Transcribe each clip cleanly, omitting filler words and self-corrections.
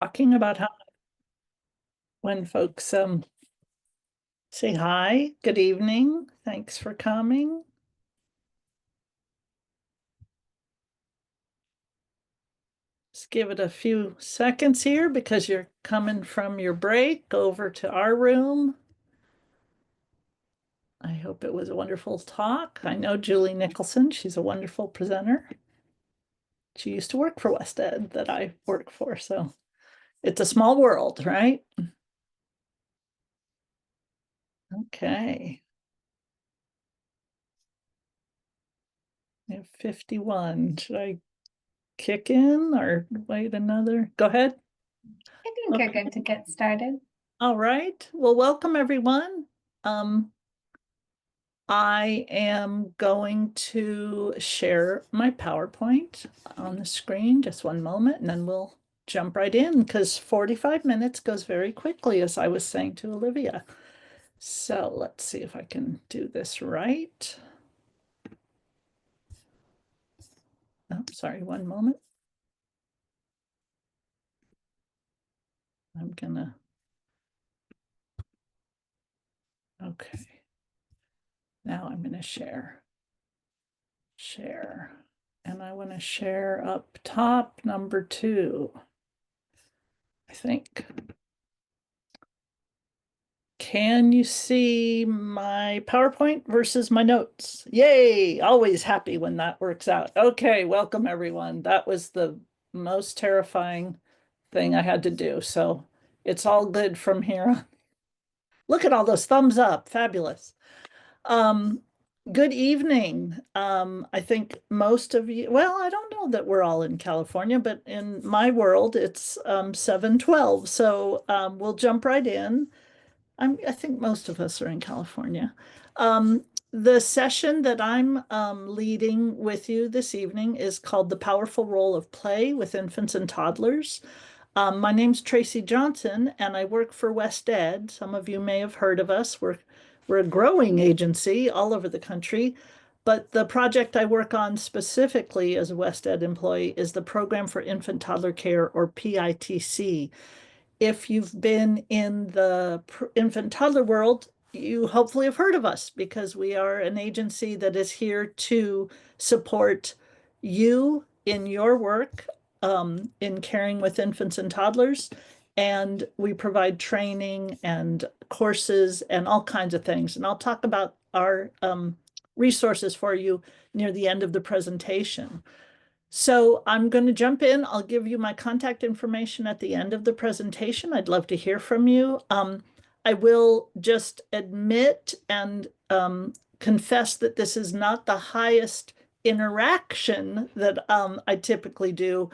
talking about how when folks say hi, good evening, thanks for coming. Just give it a few seconds here because you're coming from your break over to our room. I hope it was a wonderful talk. I know Julie Nicholson, she's a wonderful presenter. She used to work for West Ed that I work for, so it's a small world, right? Okay. We have 51. Should I kick in or wait another? Go ahead. I think you're good to get started. All right. Well, welcome everyone. I am going to share my PowerPoint on the screen. Just one moment, and then we'll jump right in because 45 minutes goes very quickly, as I was saying to Olivia. So let's see if I can do this right. Oh, sorry, one moment. I'm gonna, okay. Now I'm gonna share. And I want to share up top number 2, I think. Can you see my PowerPoint versus my notes? Yay, always happy when that works out. Okay, welcome everyone. That was the most terrifying thing I had to do. So it's all good from here on. Look at all those thumbs up, fabulous. Um, Good evening. I think most of you, well, I don't know that we're all in California, but in my world, it's 7:12. So we'll jump right in. I think most of us are in California. The session that I'm leading with you this evening is called The Powerful Role of Play with Infants and Toddlers. My name's Tracy Johnson, and I work for West Ed. Some of you may have heard of us. We're a growing agency all over the country, but the project I work on specifically as a West Ed employee is the Program for Infant Toddler Care, or PITC. If you've been in the infant toddler world, you hopefully have heard of us because we are an agency that is here to support you in your work in caring with infants and toddlers. And we provide training and courses and all kinds of things. And I'll talk about our resources for you near the end of the presentation. So I'm going to jump in. I'll give you my contact information at the end of the presentation. I'd love to hear from you. I will just admit and confess that this is not the highest interaction that I typically do,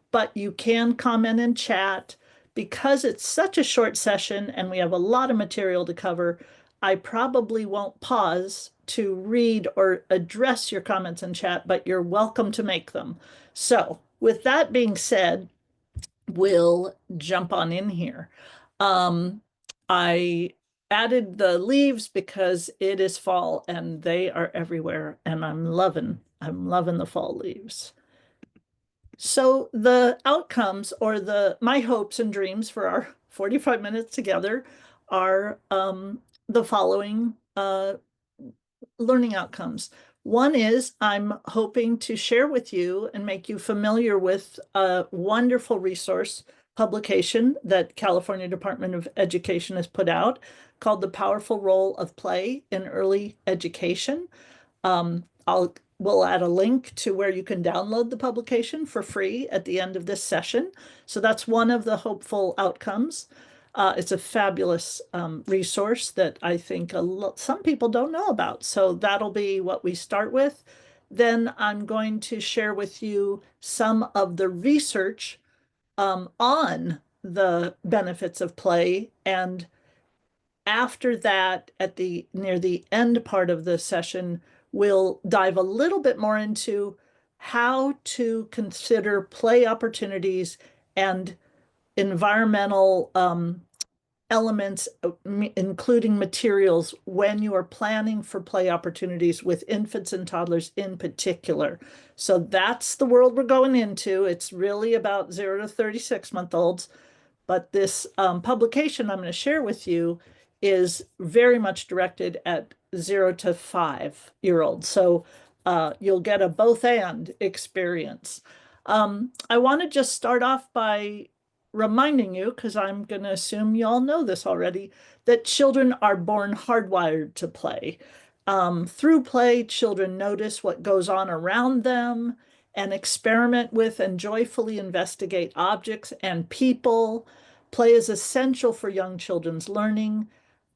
but you can comment and chat. Because it's such a short session and we have a lot of material to cover, I probably won't pause to read or address your comments in chat, but you're welcome to make them. So with that being said, we'll jump on in here. I added the leaves because it is fall and they are everywhere, and I'm loving the fall leaves. So the outcomes, or my hopes and dreams for our 45 minutes together, are the following learning outcomes. One is I'm hoping to share with you and make you familiar with a wonderful resource publication that California Department of Education has put out called The Powerful Role of Play in Early Education. We'll add a link to where you can download the publication for free at the end of this session. So that's one of the hopeful outcomes. It's a fabulous resource that I think some people don't know about. So that'll be what we start with. Then I'm going to share with you some of the research on the benefits of play. And after that, near the end part of the session, we'll dive a little bit more into how to consider play opportunities and environmental elements, including materials, when you are planning for play opportunities with infants and toddlers in particular. So that's the world we're going into. It's really about 0 to 36-month-olds, But this publication I'm going to share with you is very much directed at 0 to 5-year-olds. So you'll get a both and experience. I want to just start off by reminding you, because I'm going to assume you all know this already, that children are born hardwired to play. Through play, children notice what goes on around them and experiment with and joyfully investigate objects and people. Play is essential for young children's learning.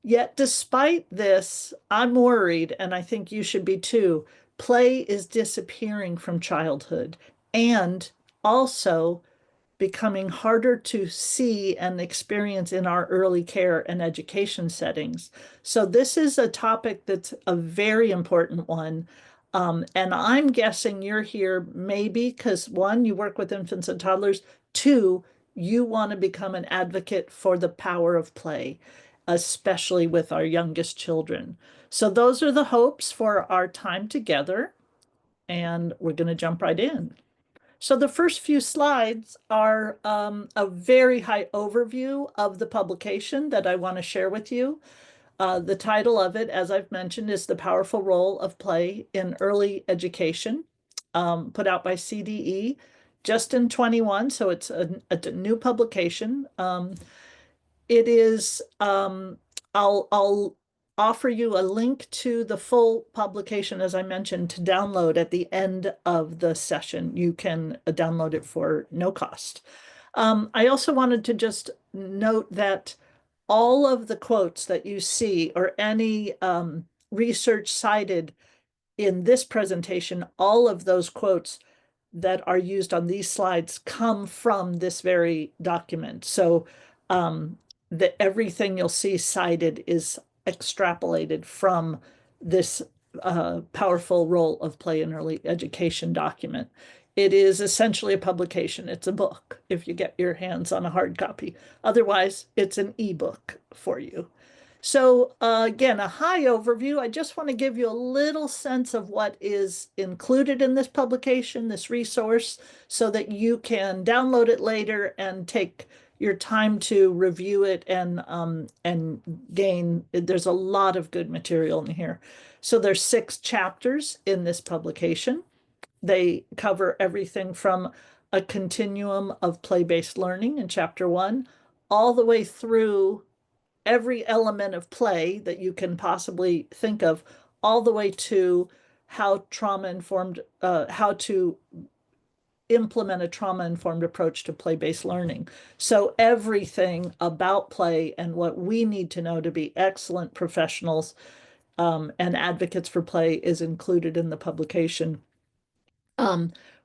Yet, despite this, I'm worried, and I think you should be too. Play is disappearing from childhood and also becoming harder to see and experience in our early care and education settings. So this is a topic that's a very important one. And I'm guessing you're here maybe because one, you work with infants and toddlers. Two, you want to become an advocate for the power of play, especially with our youngest children. So those are the hopes for our time together. And we're going to jump right in. So the first few slides are a very high overview of the publication that I want to share with you. The title of it, as I've mentioned, is The Powerful Role of Play in Early Education, put out by CDE just in 21. So it's a new publication. It is, I'll offer you a link to the full publication, as I mentioned, to download at the end of the session. You can download it for no cost. I also wanted to just note that all of the quotes that you see or any research cited in this presentation, all of those quotes that are used on these slides come from this very document. So that everything you'll see cited is extrapolated from this powerful role of play in early education document. It is essentially a publication. It's a book if you get your hands on a hard copy. Otherwise, it's an ebook for you. So again, a high overview. I just want to give you a little sense of what is included in this publication, this resource, so that you can download it later and take your time to review it and gain. There's a lot of good material in here. So there's 6 chapters in this publication. They cover everything from a continuum of play-based learning in chapter 1, all the way through every element of play that you can possibly think of, all the way to how trauma-informed, how to implement a trauma-informed approach to play-based learning. So everything about play and what we need to know to be excellent professionals and advocates for play is included in the publication.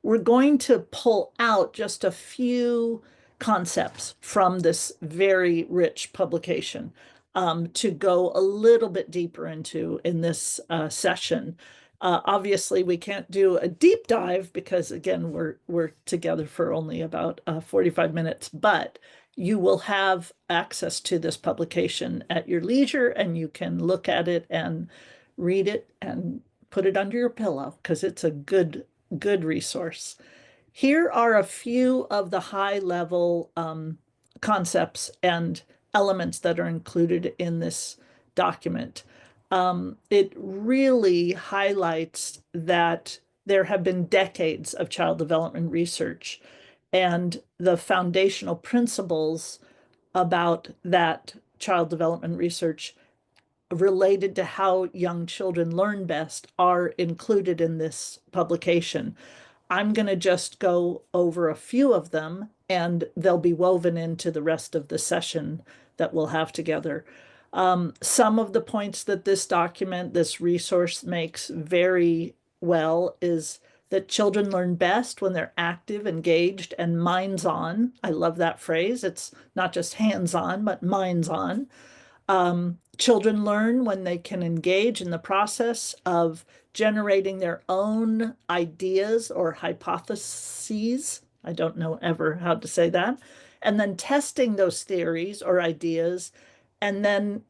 We're going to pull out just a few concepts from this very rich publication to go a little bit deeper into in this session. Obviously, we can't do a deep dive because, again, we're together for only about 45 minutes, but you will have access to this publication at your leisure, and you can look at it and read it and put it under your pillow because it's a good resource. Here are a few of the high level concepts and elements that are included in this document. It really highlights that there have been decades of child development research and the foundational principles about that child development research related to how young children learn best are included in this publication. I'm going to just go over a few of them, and they'll be woven into the rest of the session that we'll have together. Some of the points that this document, this resource makes very well is that children learn best when they're active, engaged, and minds on. I love that phrase. It's not just hands on, but minds on. Children learn when they can engage in the process of generating their own ideas or hypotheses. I don't know ever how to say that. And then testing those theories or ideas and then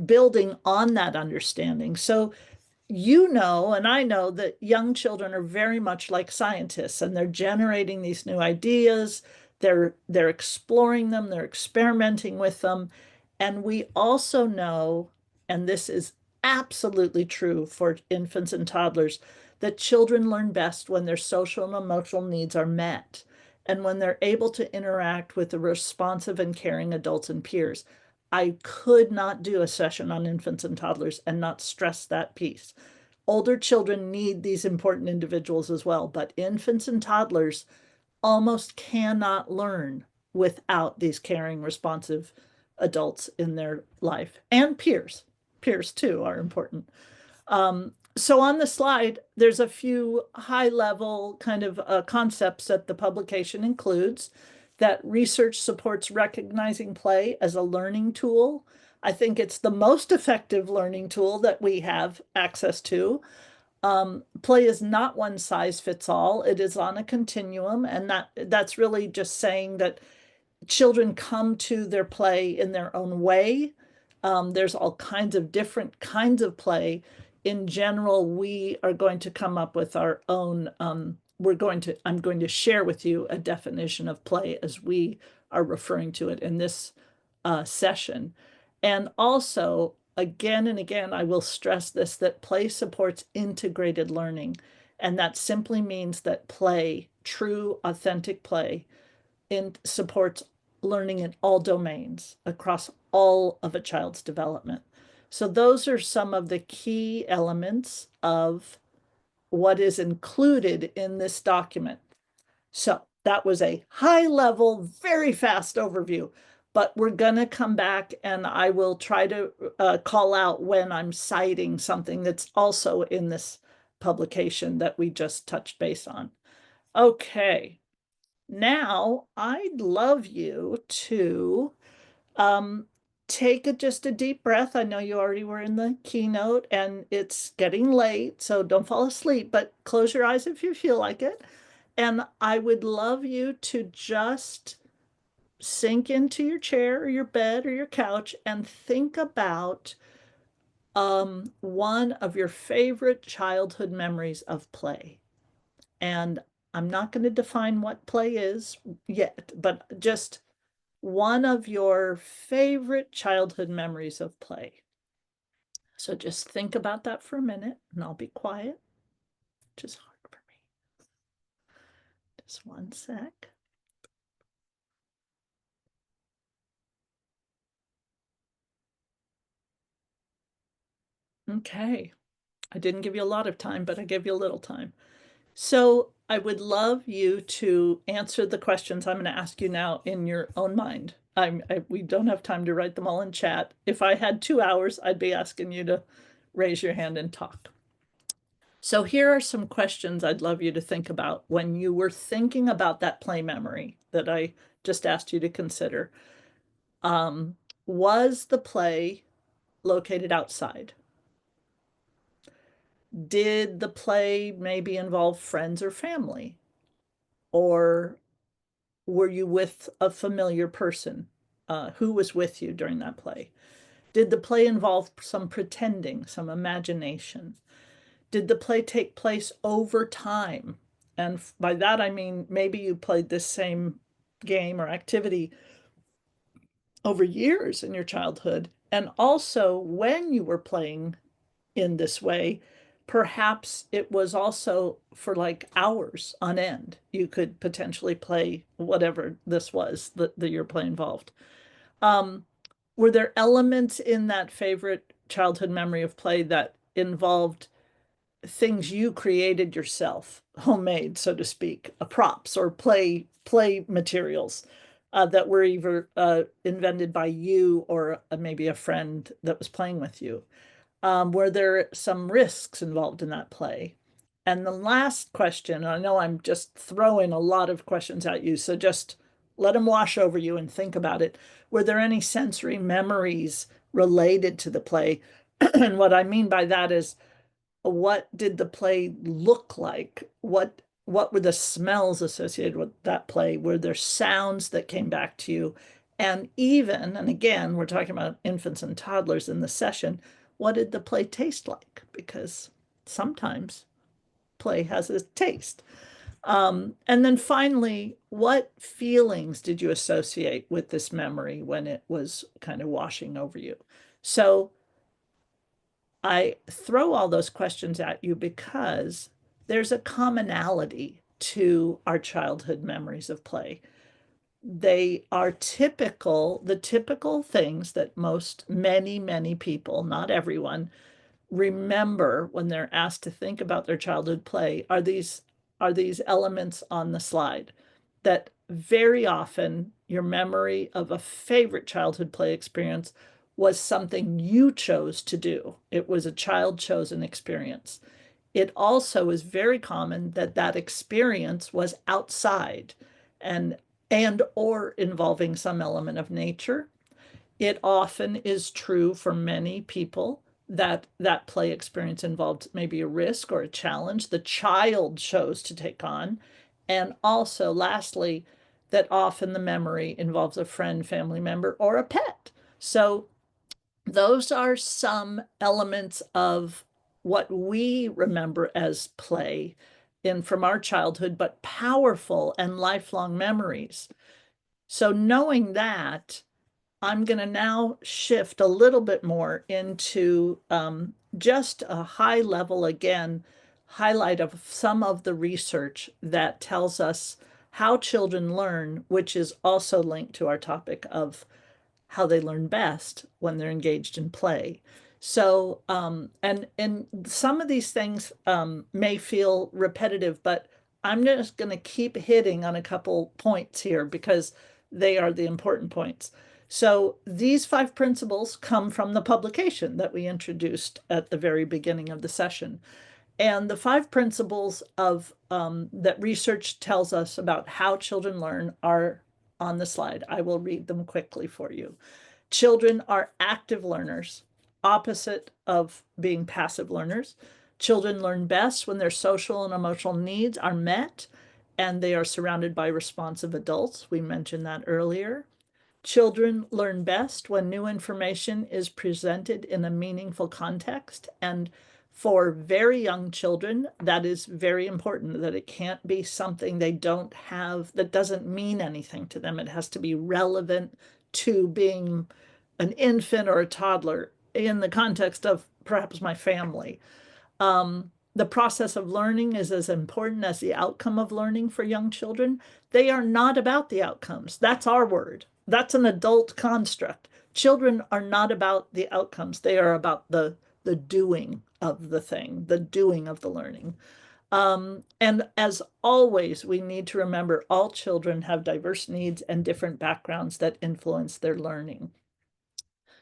building on that understanding. So you know, and I know that young children are very much like scientists and they're generating these new ideas. they're exploring them, they're experimenting with them. And we also know, and this is absolutely true for infants and toddlers, that children learn best when their social and emotional needs are met and when they're able to interact with the responsive and caring adults and peers. I could not do a session on infants and toddlers and not stress that piece. Older children need these important individuals as well, but infants and toddlers almost cannot learn without these caring, responsive adults in their life, and peers. Peers too are important. So on the slide, there's a few high level kind of concepts that the publication includes. That research supports recognizing play as a learning tool. I think it's the most effective learning tool that we have access to. Play is not one size fits all. It is on a continuum, and that's really just saying that children come to their play in their own way. There's all kinds of different kinds of play. In general, we are going to come up with our own, I'm going to share with you a definition of play as we are referring to it in this session. And also, again and again, I will stress this, that play supports integrated learning. And that simply means that play, true, authentic play, supports learning in all domains across all of a child's development. So those are some of the key elements of what is included in this document. So that was a high level, very fast overview, but we're going to come back and I will try to call out when I'm citing something that's also in this publication that we just touched base on. Okay. Now, I'd love you to take just a deep breath. I know you already were in the keynote and it's getting late, so don't fall asleep, but close your eyes if you feel like it. And I would love you to just sink into your chair or your bed or your couch and think about one of your favorite childhood memories of play. And I'm not going to define what play is yet, but just one of your favorite childhood memories of play. So just think about that for a minute and I'll be quiet, which is hard for me. Just one sec. Okay. I didn't give you a lot of time, but I gave you a little time. So I would love you to answer the questions I'm going to ask you now in your own mind. We don't have time to write them all in chat. If I had 2 hours, I'd be asking you to raise your hand and talk. So here are some questions I'd love you to think about when you were thinking about that play memory that I just asked you to consider. Was the play located outside? Did the play maybe involve friends or family? Or were you with a familiar person? Who was with you during that play? Did the play involve some pretending, some imagination? Did the play take place over time? And by that, I mean, maybe you played this same game or activity over years in your childhood. And also, when you were playing in this way, perhaps it was also for like hours on end. You could potentially play whatever this was that your play involved. Were there elements in that favorite childhood memory of play that involved things you created yourself, homemade, so to speak, props or play materials that were either invented by you or maybe a friend that was playing with you? Were there some risks involved in that play? And the last question, I know I'm just throwing a lot of questions at you, so just let them wash over you and think about it. Were there any sensory memories related to the play? And what I mean by that is, what did the play look like? What were the smells associated with that play? Were there sounds that came back to you? And even, and again, we're talking about infants and toddlers in the session, what did the play taste like? Because sometimes play has a taste. And then finally, what feelings did you associate with this memory when it was kind of washing over you? So I throw all those questions at you because there's a commonality to our childhood memories of play. They are the typical things that many people, not everyone, remember when they're asked to think about their childhood play are these elements on the slide that very often your memory of a favorite childhood play experience was something you chose to do. It was a child chosen experience. It also is very common that that experience was outside and or involving some element of nature. It often is true for many people that that play experience involved maybe a risk or a challenge the child chose to take on. And also, lastly, that often the memory involves a friend, family member, or a pet. So those are some elements of what we remember as play in from our childhood, but powerful and lifelong memories. So knowing that, I'm going to now shift a little bit more into just a high level, again, highlight of some of the research that tells us how children learn, which is also linked to our topic of how they learn best when they're engaged in play. So, and some of these things may feel repetitive, but I'm just going to keep hitting on a couple points here because they are the important points. So these 5 principles come from the publication that we introduced at the very beginning of the session. And the 5 principles of that research tells us about how children learn are on the slide. I will read them quickly for you. Children are active learners, opposite of being passive learners. Children learn best when their social and emotional needs are met and they are surrounded by responsive adults. We mentioned that earlier. Children learn best when new information is presented in a meaningful context. And for very young children, that is very important that it can't be something they don't have that doesn't mean anything to them. It has to be relevant to being an infant or a toddler in the context of perhaps my family. The process of learning is as important as the outcome of learning for young children. They are not about the outcomes. That's our word. That's an adult construct. Children are not about the outcomes. They are about the doing of the thing, the doing of the learning. And as always, we need to remember all children have diverse needs and different backgrounds that influence their learning.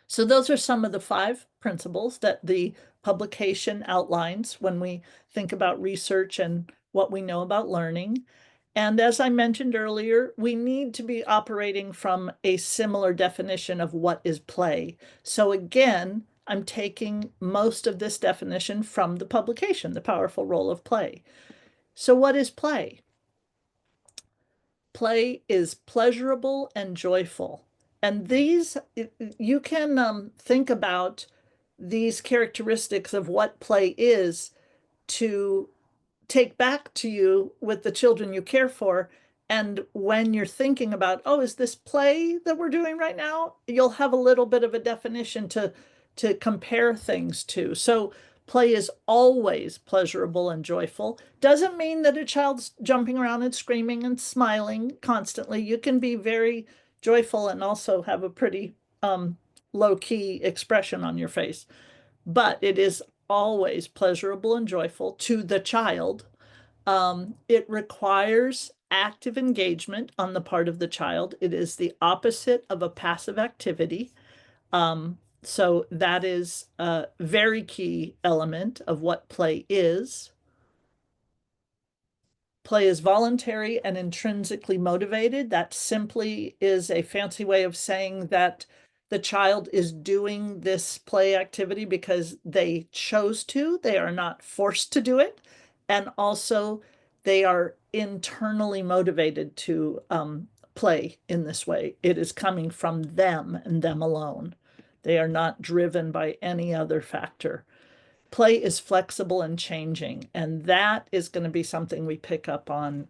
So those are some of the 5 principles that the publication outlines when we think about research and what we know about learning. And as I mentioned earlier, we need to be operating from a similar definition of what is play. So again, I'm taking most of this definition from the publication, The Powerful Role of Play. So what is play? Play is pleasurable and joyful. And these, you can think about these characteristics of what play is to take back to you with the children you care for. And when you're thinking about, oh, is this play that we're doing right now? You'll have a little bit of a definition to compare things to. So play is always pleasurable and joyful. Doesn't mean that a child's jumping around and screaming and smiling constantly. You can be very joyful and also have a pretty low key expression on your face. But it is always pleasurable and joyful to the child. It requires active engagement on the part of the child. It is the opposite of a passive activity. So that is a very key element of what play is. Play is voluntary and intrinsically motivated. That simply is a fancy way of saying that the child is doing this play activity because they chose to. They are not forced to do it. And also, they are internally motivated to play in this way. It is coming from them and them alone. They are not driven by any other factor. play is flexible and changing, and that is going to be something we pick up on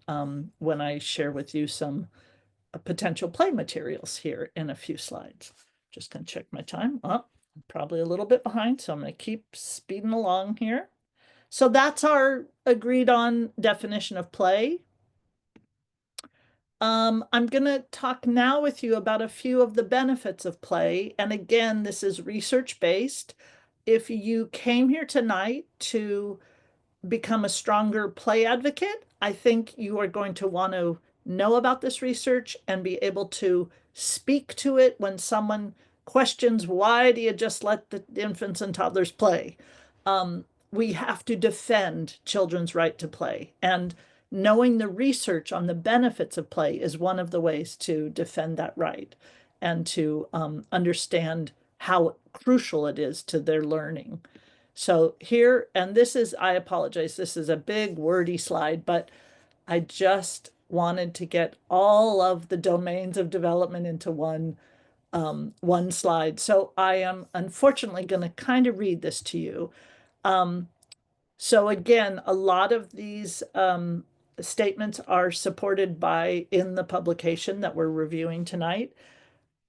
when I share with you some potential play materials here in a few slides. Just going to check my time. Oh, I'm probably a little bit behind, so I'm going to keep speeding along here. So that's our agreed on definition of play. I'm going to talk now with you about a few of the benefits of play. And again, this is research based. If you came here tonight to become a stronger play advocate, I think you are going to want to know about this research and be able to speak to it when someone questions, why do you just let the infants and toddlers play? We have to defend children's right to play. And knowing the research on the benefits of play is one of the ways to defend that right and to understand how crucial it is to their learning. So here, and this is, I apologize, this is a big wordy slide, but I just wanted to get all of the domains of development into one slide. So I am unfortunately going to kind of read this to you. So again, a lot of these statements are supported by in the publication that we're reviewing tonight.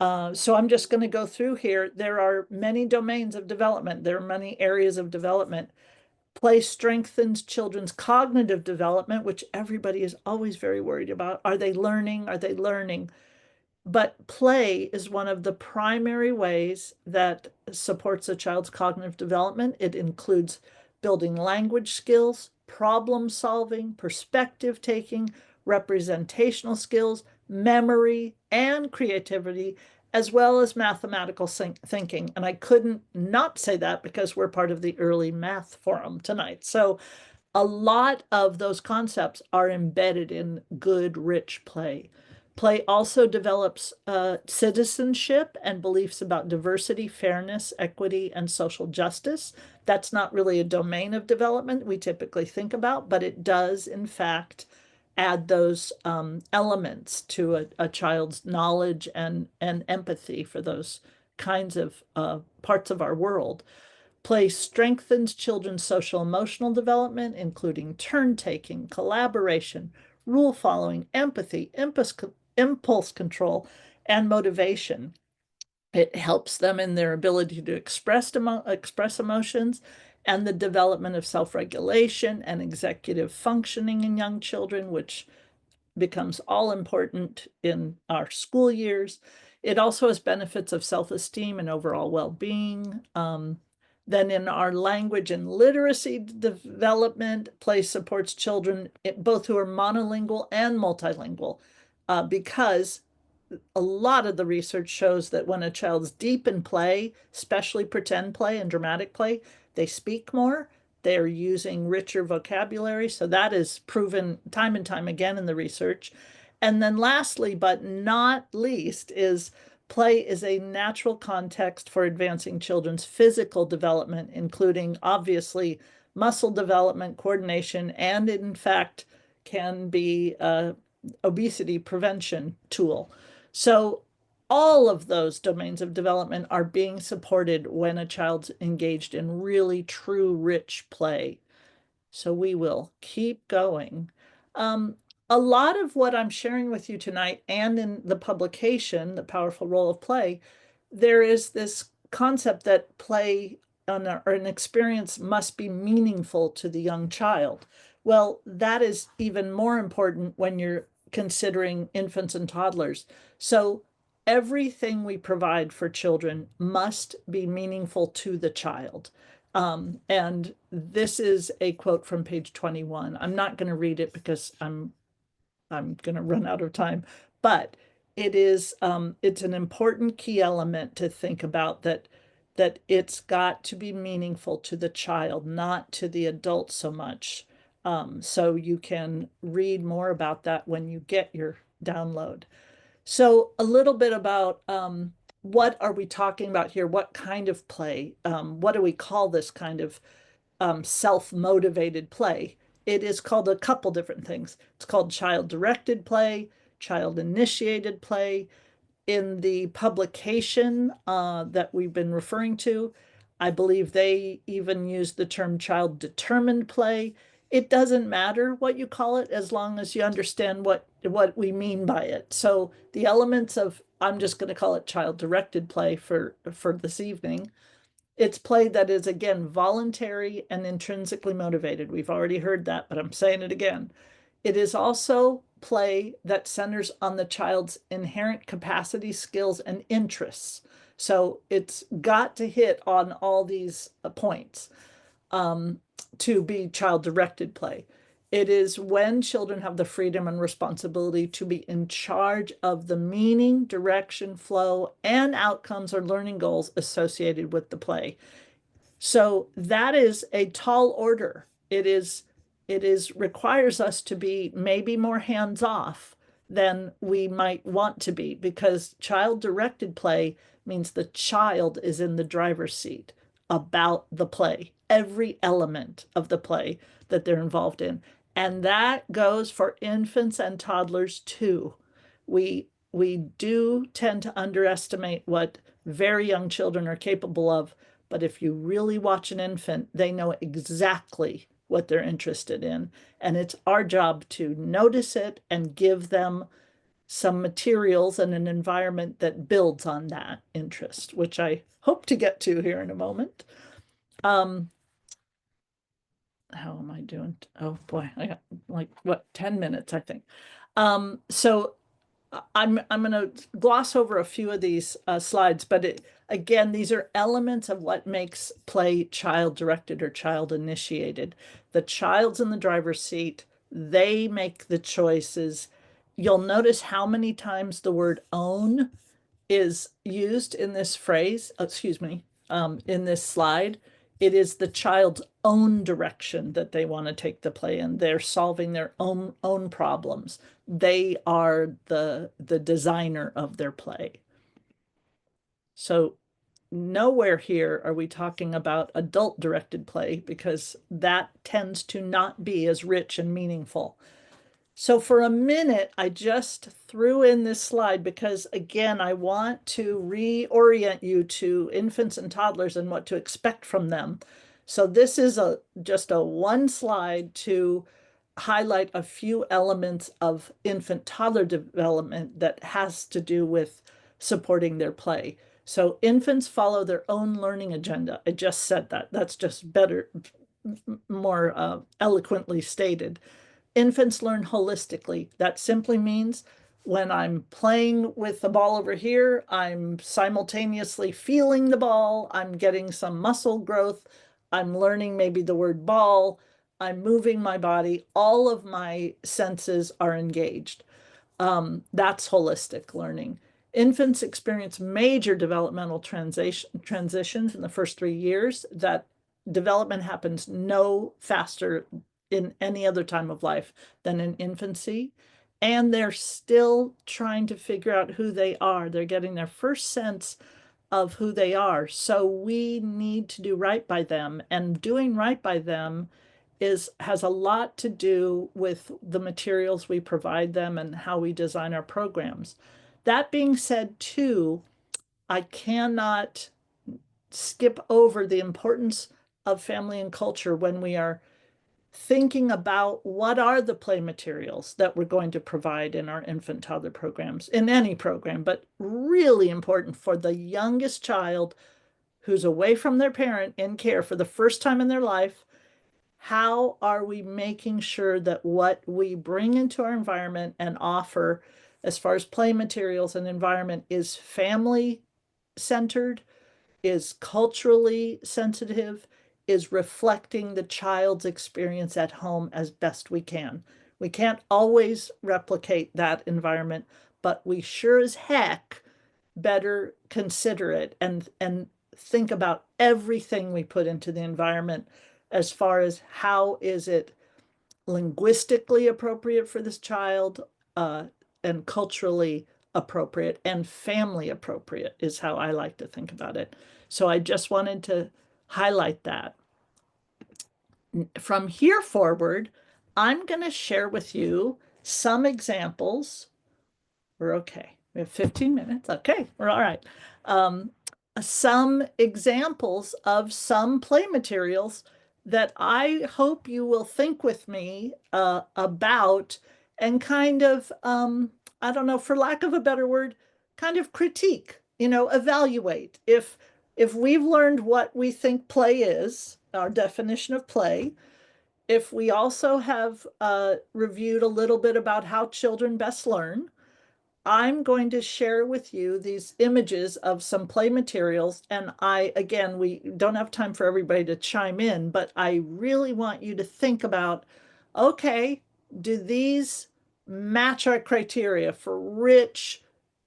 So I'm just going to go through here. There are many domains of development. There are many areas of development. Play strengthens children's cognitive development, which everybody is always very worried about. Are they learning? Are they learning? But play is one of the primary ways that supports a child's cognitive development. It includes building language skills, problem solving, perspective taking, representational skills, memory, and creativity, as well as mathematical thinking. And I couldn't not say that because we're part of the early math forum tonight. So a lot of those concepts are embedded in good, rich play. Play also develops citizenship and beliefs about diversity, fairness, equity, and social justice. That's not really a domain of development we typically think about, but it does, in fact, add those elements to a child's knowledge and empathy for those kinds of parts of our world. Play strengthens children's social emotional development, including turn taking, collaboration, rule following, empathy, impulse control, and motivation. It helps them in their ability to express emotions and the development of self-regulation and executive functioning in young children, which becomes all important in our school years. It also has benefits of self-esteem and overall well-being. Then in our language and literacy development, play supports children, both who are monolingual and multilingual, because a lot of the research shows that when a child's deep in play, especially pretend play and dramatic play, they speak more, they're using richer vocabulary. So that is proven time and time again in the research. And then lastly, but not least, is play is a natural context for advancing children's physical development, including obviously muscle development, coordination, and in fact can be obesity prevention tool. So all of those domains of development are being supported when a child's engaged in really true rich play. So we will keep going. Um, a lot of what I'm sharing with you tonight and in the publication, The Powerful Role of Play, there is this concept that play or an experience must be meaningful to the young child. Well, that is even more important when you're considering infants and toddlers. So everything we provide for children must be meaningful to the child. And this is a quote from page 21. I'm not going to read it because I'm going to run out of time, but it's an important key element to think about that it's got to be meaningful to the child, not to the adult so much. So you can read more about that when you get your download. So a little bit about what are we talking about here? What kind of play? What do we call this kind of self-motivated play? It is called a couple different things. It's called child-directed play, child-initiated play. In the publication that we've been referring to, I believe they even use the term child determined play. It doesn't matter what you call it as long as you understand what we mean by it. So the elements of, I'm just going to call it child directed play for this evening. It's play that is, again, voluntary and intrinsically motivated. We've already heard that, but I'm saying it again. It is also play that centers on the child's inherent capacity, skills, and interests. So it's got to hit on all these points to be child-directed play. It is when children have the freedom and responsibility to be in charge of the meaning, direction, flow, and outcomes or learning goals associated with the play. So that is a tall order. It is requires us to be maybe more hands off than we might want to be, because child directed play means the child is in the driver's seat about the play, every element of the play that they're involved in. And that goes for infants and toddlers too. We do tend to underestimate what very young children are capable of, but if you really watch an infant, they know exactly what they're interested in. And it's our job to notice it and give them some materials and an environment that builds on that interest, which I hope to get to here in a moment. Um, how am I doing? Oh boy, I got like what, 10 minutes, I think. So I'm going to gloss over a few of these slides, but again, these are elements of what makes play child directed or child initiated. The child's in the driver's seat. They make the choices. You'll notice how many times the word own is used in this phrase, excuse me, in this slide. It is the child's own direction that they want to take the play in. They're solving their own problems. They are the designer of their play. So nowhere here are we talking about adult directed play, because that tends to not be as rich and meaningful. So for a minute, I just threw in this slide because, again, I want to reorient you to infants and toddlers and what to expect from them. So this is just a one slide to highlight a few elements of infant toddler development that has to do with supporting their play. So infants follow their own learning agenda. I just said that. That's just better, more eloquently stated. Infants learn holistically. That simply means when I'm playing with the ball over here, I'm simultaneously feeling the ball, I'm getting some muscle growth, I'm learning maybe the word ball, I'm moving my body, all of my senses are engaged. That's holistic learning. Infants experience major developmental transitions in the first 3 years. That development happens no faster in any other time of life than in infancy. And they're still trying to figure out who they are. They're getting their first sense of who they are. So we need to do right by them. And doing right by them has a lot to do with the materials we provide them and how we design our programs. That being said, too, I cannot skip over the importance of family and culture when we are thinking about what are the play materials that we're going to provide in our infant toddler programs, in any program, but really important for the youngest child who's away from their parent in care for the first time in their life. How are we making sure that what we bring into our environment and offer as far as play materials and environment is family centered, is culturally sensitive, is reflecting the child's experience at home as best we can. We can't always replicate that environment, but we sure as heck better consider it and think about everything we put into the environment as far as how is it linguistically appropriate for this child, uh, and culturally appropriate and family appropriate is how I like to think about it. So I just wanted to highlight that. From here forward, I'm going to share with you some examples. We're okay. We have 15 minutes. Okay, we're all right. some examples of some play materials that I hope you will think with me about and kind of, I don't know, for lack of a better word, kind of critique, evaluate. If we've learned what we think play is, our definition of play, if we also have reviewed a little bit about how children best learn, I'm going to share with you these images of some play materials. And again, we don't have time for everybody to chime in, but I really want you to think about, okay, do these match our criteria for rich,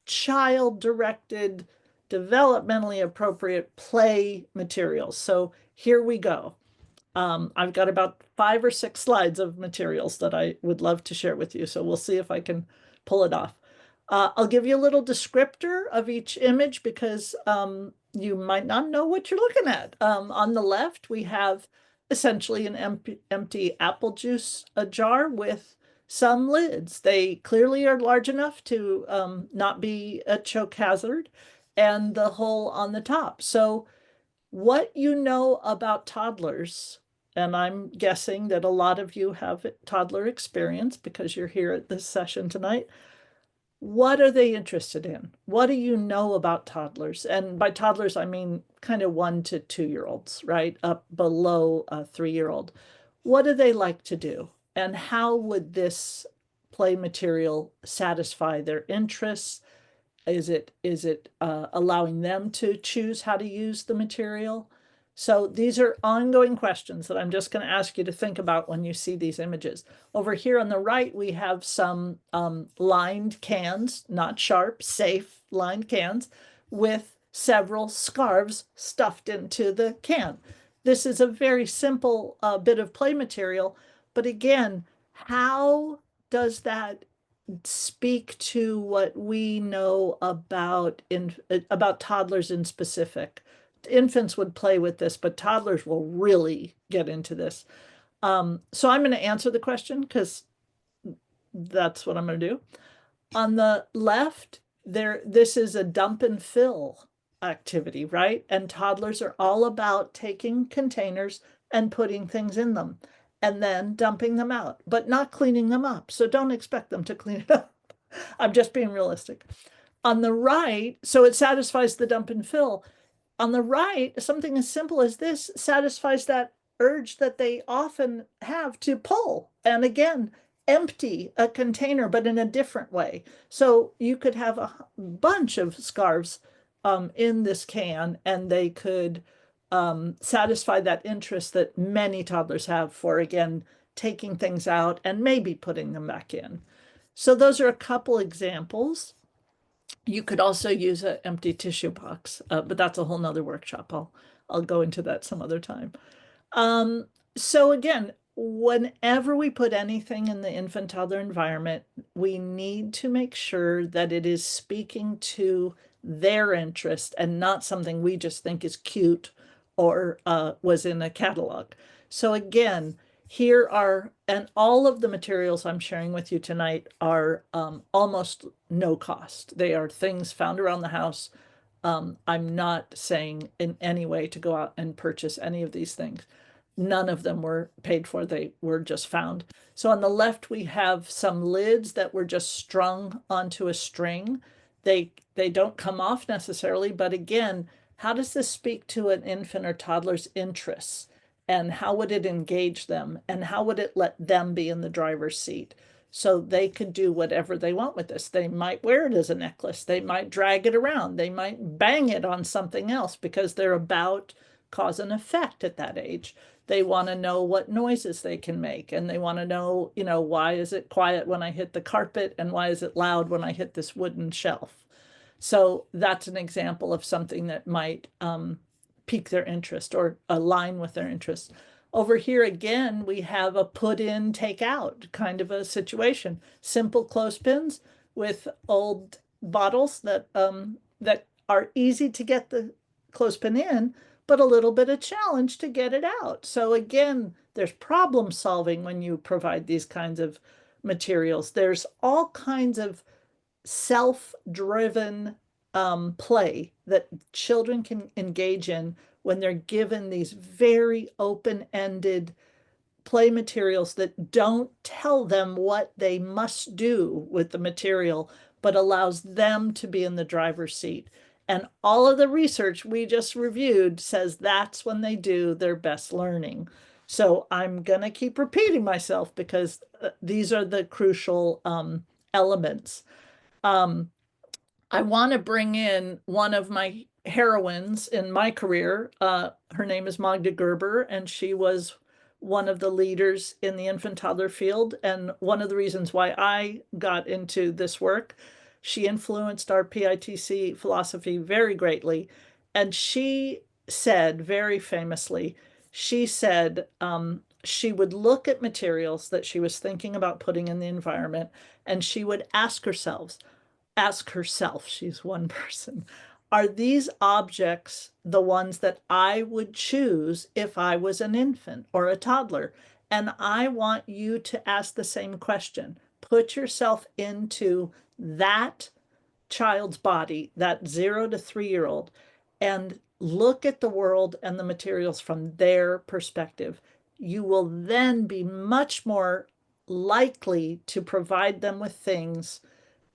child-directed, developmentally appropriate play materials? So here we go. I've got about 5 or 6 slides of materials that I would love to share with you. So we'll see if I can pull it off. I'll give you a little descriptor of each image because you might not know what you're looking at. On the left, we have essentially an empty apple juice jar with some lids. They clearly are large enough to not be a choke hazard, and the hole on the top. So what you know about toddlers, and I'm guessing that a lot of you have toddler experience because you're here at this session tonight. What are they interested in? What do you know about toddlers? And by toddlers, I mean kind of 1 to 2 year olds, right? Up below a 3 year old. What do they like to do? And how would this play material satisfy their interests? Is it allowing them to choose how to use the material? So these are ongoing questions that I'm just going to ask you to think about when you see these images. Over here on the right, we have some lined cans, not sharp, safe lined cans with several scarves stuffed into the can. This is a very simple bit of play material, but again, how does that speak to what we know about toddlers in specific? Infants would play with this, but toddlers will really get into this. So I'm going to answer the question because that's what I'm going to do. On the left, this is a dump and fill activity, right? And toddlers are all about taking containers and putting things in them and then dumping them out, but not cleaning them up. So don't expect them to clean it up. I'm just being realistic. On the right, so it satisfies the dump and fill. On the right, something as simple as this satisfies that urge that they often have to pull. And again, empty a container, but in a different way. So you could have a bunch of scarves in this can, and they could satisfy that interest that many toddlers have for, again, taking things out and maybe putting them back in. So those are a couple examples. You could also use an empty tissue box, but that's a whole nother workshop. I'll go into that some other time. Um, so again, whenever we put anything in the infant toddler environment, we need to make sure that it is speaking to their interest and not something we just think is cute or was in a catalog. So again, here are, and all of the materials I'm sharing with you tonight are almost no cost. They are things found around the house. I'm not saying in any way to go out and purchase any of these things. None of them were paid for. They were just found. So on the left, we have some lids that were just strung onto a string. They don't come off necessarily, but again, how does this speak to an infant or toddler's interests? And how would it engage them? And how would it let them be in the driver's seat? So they could do whatever they want with this. They might wear it as a necklace. They might drag it around. They might bang it on something else because they're about cause and effect at that age. They want to know what noises they can make. And they want to know, why is it quiet when I hit the carpet? And why is it loud when I hit this wooden shelf? So that's an example of something that might pique their interest or align with their interest. Over here again, we have a put in, take out kind of a situation. Simple clothespins with old bottles that are easy to get the clothespin in, but a little bit of challenge to get it out. So again, there's problem solving when you provide these kinds of materials. There's all kinds of self-driven play that children can engage in when they're given these very open-ended play materials that don't tell them what they must do with the material, but allows them to be in the driver's seat. And all of the research we just reviewed says that's when they do their best learning. So I'm going to keep repeating myself because these are the crucial elements. Um, I want to bring in one of my heroines in my career. Her name is Magda Gerber, and she was one of the leaders in the infant toddler field. And one of the reasons why I got into this work, she influenced our PITC philosophy very greatly. And she said very famously, she said she would look at materials that she was thinking about putting in the environment, and she would ask herself, she's one person, are these objects the ones that I would choose if I was an infant or a toddler? And I want you to ask the same question. Put yourself into that child's body, that 0 to 3-year-old, and look at the world and the materials from their perspective. You will then be much more likely to provide them with things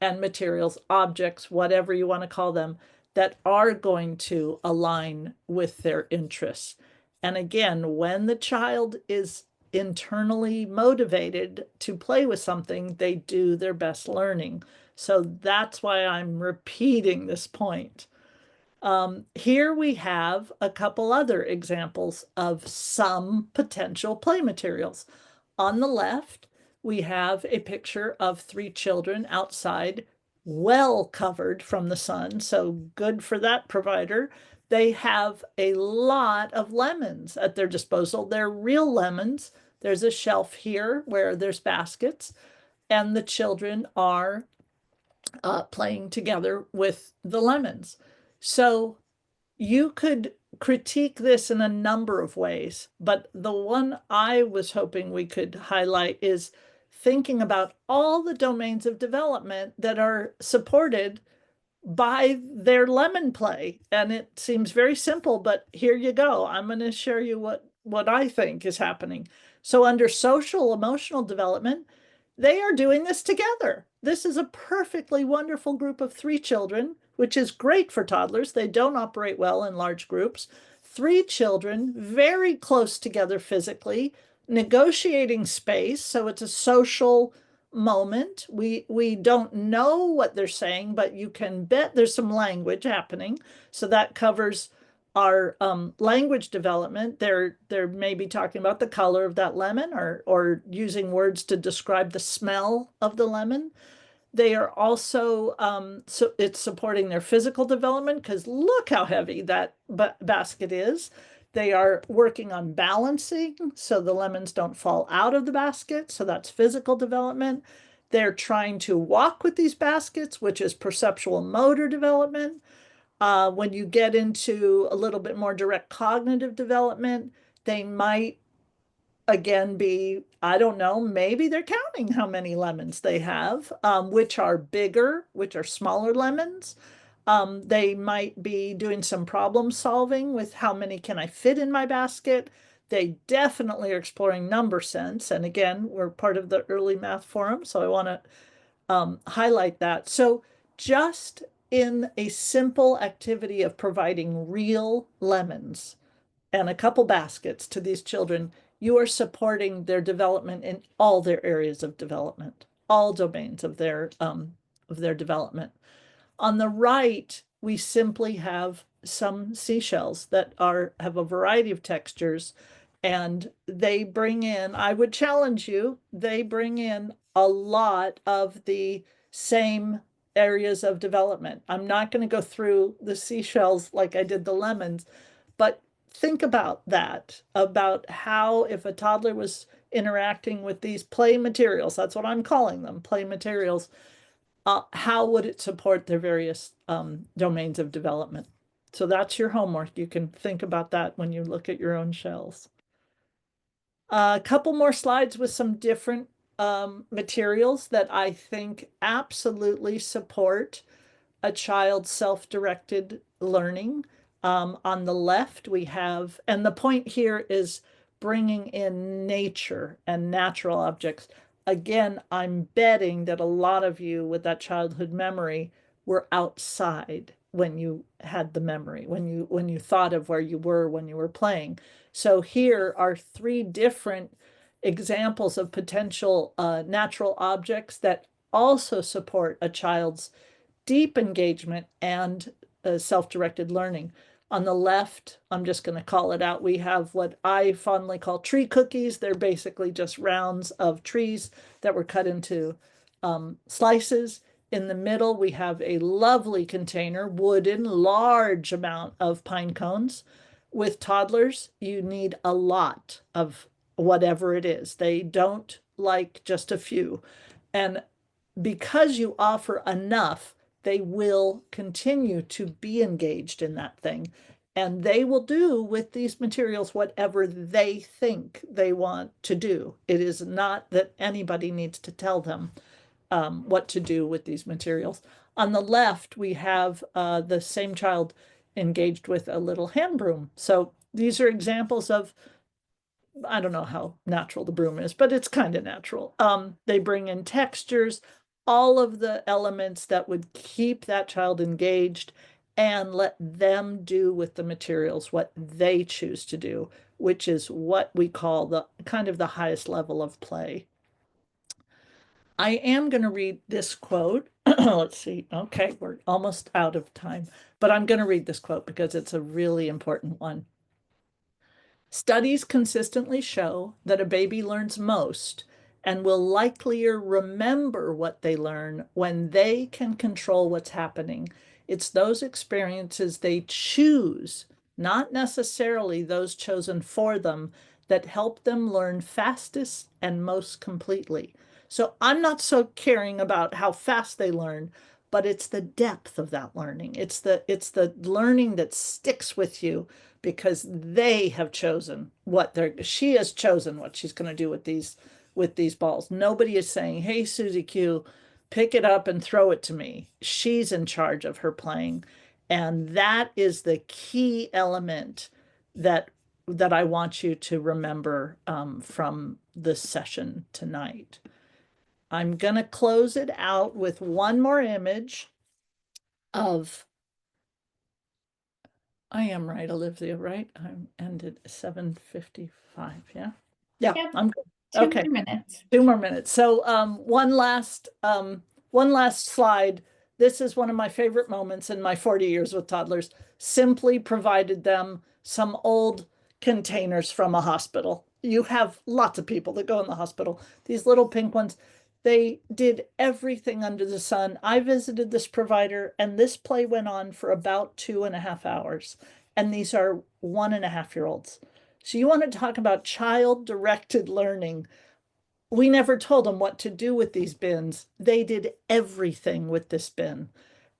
and materials, objects, whatever you want to call them, that are going to align with their interests. And again, when the child is internally motivated to play with something, they do their best learning. So that's why I'm repeating this point. Here we have a couple other examples of some potential play materials. On the left, we have a picture of 3 children outside, well covered from the sun. So good for that provider. They have a lot of lemons at their disposal. They're real lemons. There's a shelf here where there's baskets, and the children are playing together with the lemons. So you could critique this in a number of ways, but the one I was hoping we could highlight is thinking about all the domains of development that are supported by their lemon play. And it seems very simple, but here you go. I'm going to share you what I think is happening. So under social emotional development, they are doing this together. This is a perfectly wonderful group of 3 children, which is great for toddlers. They don't operate well in large groups. 3 children, very close together physically, negotiating space. So it's a social moment. We don't know what they're saying, but you can bet there's some language happening. So that covers our language development. They're maybe talking about the color of that lemon, or using words to describe the smell of the lemon. They are also so it's supporting their physical development, because look how heavy that basket is. They are working on balancing so the lemons don't fall out of the basket. So that's physical development. They're trying to walk with these baskets, which is perceptual motor development. When you get into a little bit more direct cognitive development, they might again be, I don't know, maybe they're counting how many lemons they have, which are bigger, which are smaller lemons. They might be doing some problem solving with how many can I fit in my basket. They definitely are exploring number sense. And again, we're part of the early math forum, so I want to highlight that. So just in a simple activity of providing real lemons and a couple baskets to these children, you are supporting their development in all their areas of development, all domains of their development. On the right, we simply have some seashells that have a variety of textures, and they bring in, I would challenge you, they bring in a lot of the same areas of development. I'm not going to go through the seashells like I did the lemons, but think about that, about how if a toddler was interacting with these play materials, that's what I'm calling them, play materials, how would it support their various domains of development? So that's your homework. You can think about that when you look at your own shells. A couple more slides with some different materials that I think absolutely support a child's self-directed learning. On the left, we have, and the point here is bringing in nature and natural objects. Again, I'm betting that a lot of you with that childhood memory were outside when you had the memory, when you thought of where you were when you were playing. So here are three different examples of potential natural objects that also support a child's deep engagement and self-directed learning. On the left, I'm just going to call it out. We have what I fondly call tree cookies. They're basically just rounds of trees that were cut into slices. In the middle, we have a lovely container, wooden, large amount of pine cones. With toddlers, you need a lot of whatever it is. They don't like just a few. And because you offer enough, they will continue to be engaged in that thing. And they will do with these materials whatever they think they want to do. It is not that anybody needs to tell them what to do with these materials. On the left, we have the same child engaged with a little hand broom. So these are examples of, I don't know how natural the broom is, but it's kind of natural. They bring in textures, all of the elements that would keep that child engaged and let them do with the materials what they choose to do, which is what we call the kind of the highest level of play. I am going to read this quote. Let's see. Okay, we're almost out of time, but I'm going to read this quote because it's a really important one. Studies consistently show that a baby learns most and will likelier remember what they learn when they can control what's happening. It's those experiences they choose, not necessarily those chosen for them, that help them learn fastest and most completely. So I'm not so caring about how fast they learn, but it's the depth of that learning. It's the learning that sticks with you because they have chosen what she has chosen what she's going to do with these balls. Nobody is saying, "Hey, Susie Q, pick it up and throw it to me." She's in charge of her playing, and that is the key element that I want you to remember from this session tonight. I'm going to close it out with one more image of, I am right, Olivia, right? I'm ended 7:55. Yeah. Yeah, Yep, I'm good. two Okay. more minutes. 2 more minutes. So one last slide. This is one of my favorite moments in my 40 years with toddlers. Simply provided them some old containers from a hospital. You have lots of people that go in the hospital. These little pink ones, they did everything under the sun. I visited this provider, and this play went on for about 2.5 hours. And these are 1.5-year-olds. So you want to talk about child-directed learning. We never told them what to do with these bins. They did everything with this bin.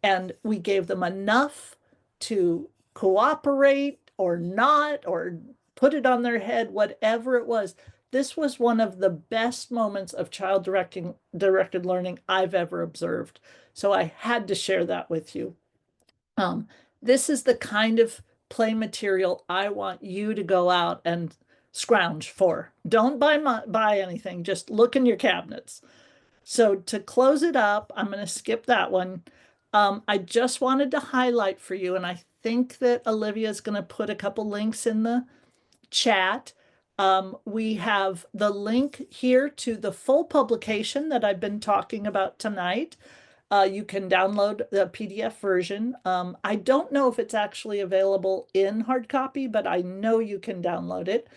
And we gave them enough to cooperate or not, or put it on their head, whatever it was. This was one of the best moments of directed learning I've ever observed. So I had to share that with you. This is the kind of play material I want you to go out and scrounge for. Don't buy anything, just look in your cabinets. So to close it up, I'm going to skip that one. I just wanted to highlight for you, and I think that Olivia is going to put a couple links in the chat. We have the link here to the full publication that I've been talking about tonight. You can download the PDF version. I don't know if it's actually available in hard copy, but I know you can download it.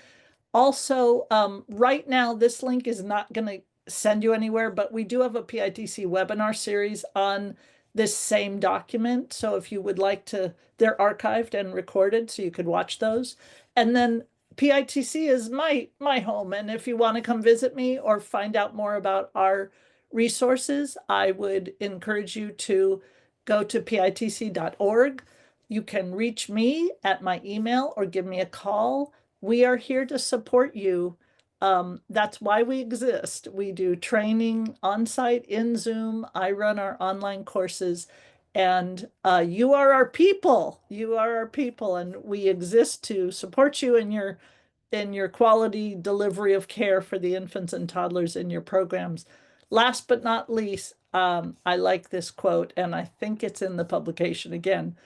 Also, right now, this link is not going to send you anywhere, but we do have a PITC webinar series on this same document. So if you would like to, they're archived and recorded, so you could watch those. And then PITC is my home. And if you want to come visit me or find out more about our resources, I would encourage you to go to pitc.org. You can reach me at my email or give me a call. We are here to support you. That's why we exist. We do training on site in Zoom. I run our online courses, And you are our people. You are our people, and we exist to support you in your quality delivery of care for the infants and toddlers in your programs. Last but not least, I like this quote, and I think it's in the publication again.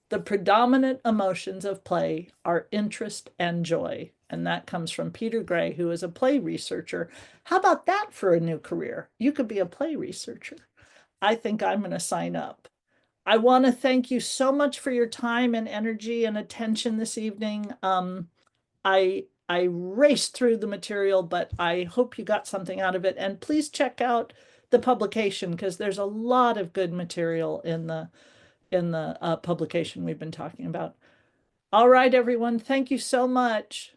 The predominant emotions of play are interest and joy. And that comes from Peter Gray, who is a play researcher. How about that for a new career? You could be a play researcher. I think I'm going to sign up. I want to thank you so much for your time and energy and attention this evening. I raced through the material, but I hope you got something out of it. And please check out the publication because there's a lot of good material in the publication we've been talking about. All right, everyone. Thank you so much.